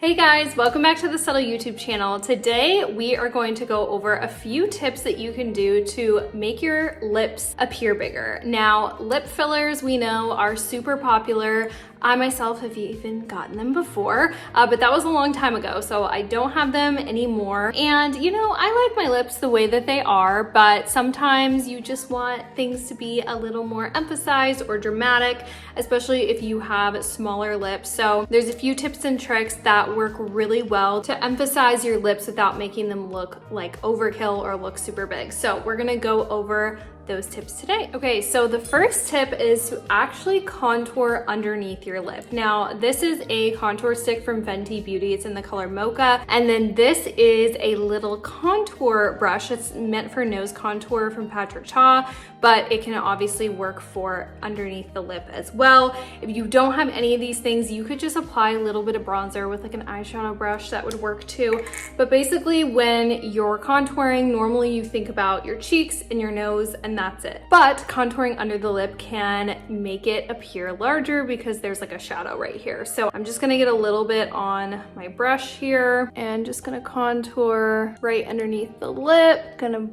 Hey guys, welcome back to the Subtl YouTube channel. Today we are going to go over a few tips that you can do to make your lips appear bigger. Now, lip fillers we know are super popular. I myself have even gotten them before, but that was a long time ago, so I don't have them anymore. And you know, I like my lips the way that they are, but sometimes you just want things to be a little more emphasized or dramatic, especially if you have smaller lips. So there's a few tips and tricks that work really well to emphasize your lips without making them look like overkill or look super big. So we're gonna go over those tips today. Okay, so the first tip is to actually contour underneath your lip. Now, this is a contour stick from Fenty Beauty. It's in the color Mocha. And then this is a little contour brush. It's meant for nose contour from Patrick Ta, but it can obviously work for underneath the lip as well. If you don't have any of these things, you could just apply a little bit of bronzer with like an eyeshadow brush. That would work too. But basically when you're contouring, normally you think about your cheeks and your nose and that's it. But contouring under the lip can make it appear larger because there's like a shadow right here. So I'm just gonna get a little bit on my brush here and just gonna contour right underneath the lip. Gonna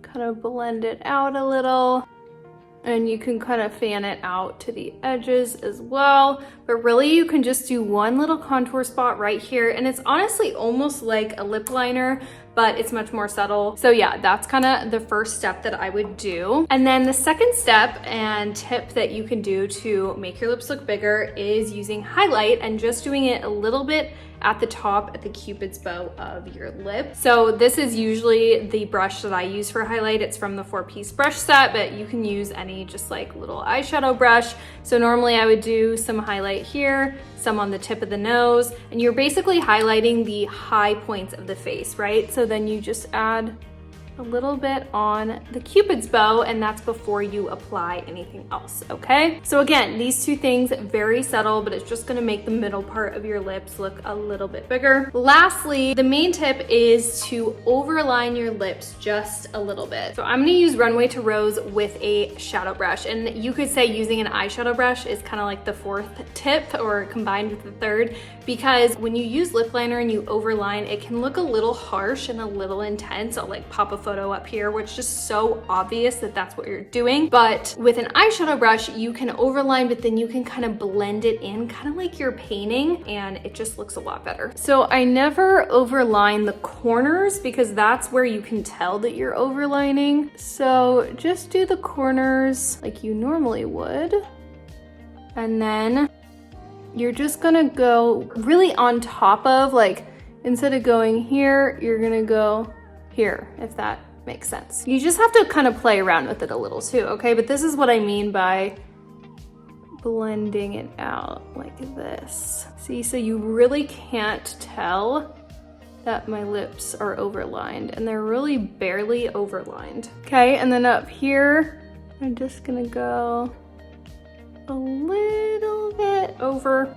kind of blend it out a little. And you can kind of fan it out to the edges as well. But really you can just do one little contour spot right here. And it's honestly almost like a lip liner, but it's much more subtle. So yeah, that's kind of the first step that I would do. And then the second step and tip that you can do to make your lips look bigger is using highlight and just doing it a little bit at the top at the cupid's bow of your lip. So this is usually the brush that I use for highlight. It's from the 4-piece brush set, but you can use any just like little eyeshadow brush. So normally I would do some highlight here, some on the tip of the nose, and you're basically highlighting the high points of the face, right? So then you just add a little bit on the cupid's bow, and that's before you apply anything else, okay? So again, these two things, very subtle, but it's just gonna make the middle part of your lips look a little bit bigger. Lastly, the main tip is to overline your lips just a little bit. So I'm gonna use Runway to Rose with a shadow brush, and you could say using an eyeshadow brush is kind of like the fourth tip or combined with the third, because when you use lip liner and you overline, it can look a little harsh and a little intense. I'll like pop a photo up here where it's just so obvious that that's what you're doing. But with an eyeshadow brush, you can overline, but then you can kind of blend it in, kind of like you're painting, and it just looks a lot better. So I never overline the corners because that's where you can tell that you're overlining. So just do the corners like you normally would. And then you're just gonna go really on top of, like, instead of going here, you're gonna go here, if that makes sense. You just have to kind of play around with it a little too, okay? But this is what I mean by blending it out like this. See, so you really can't tell that my lips are overlined, and they're really barely overlined. Okay, and then up here, I'm just gonna go a little bit over.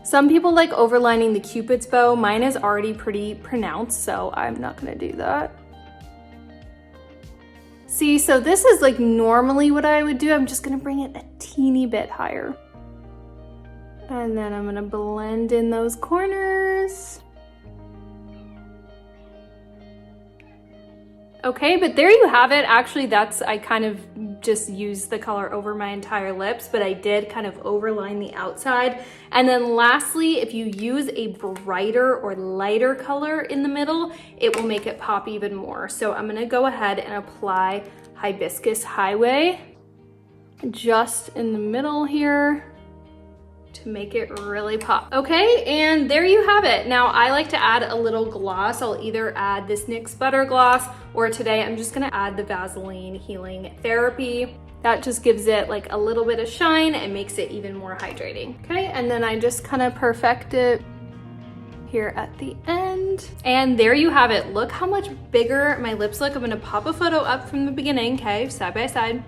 Some people like overlining the cupid's bow. Mine is already pretty pronounced, so I'm not gonna do that. See, so this is like normally what I would do. I'm just gonna bring it a teeny bit higher. And then I'm gonna blend in those corners. Okay, but there you have it. Actually, I kind of just used the color over my entire lips, but I did kind of overline the outside. And then lastly, if you use a brighter or lighter color in the middle, it will make it pop even more. So I'm gonna go ahead and apply Hibiscus Highway just in the middle here to make it really pop. Okay, and there you have it. Now I like to add a little gloss. I'll either add this NYX Butter Gloss, or today I'm just gonna add the Vaseline Healing Therapy. That just gives it like a little bit of shine and makes it even more hydrating. Okay, and then I just kind of perfect it here at the end. And there you have it. Look how much bigger my lips look. I'm gonna pop a photo up from the beginning, okay, side by side.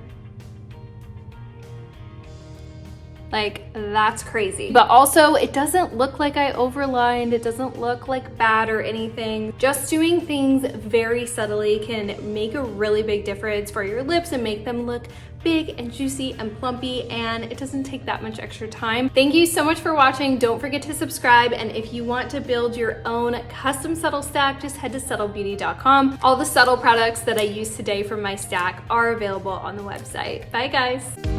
Like, that's crazy. But also, it doesn't look like I overlined. It doesn't look like bad or anything. Just doing things very subtly can make a really big difference for your lips and make them look big and juicy and plumpy, and it doesn't take that much extra time. Thank you so much for watching. Don't forget to subscribe, and if you want to build your own custom Subtl stack, just head to subtlbeauty.com. All the Subtl products that I used today from my stack are available on the website. Bye guys.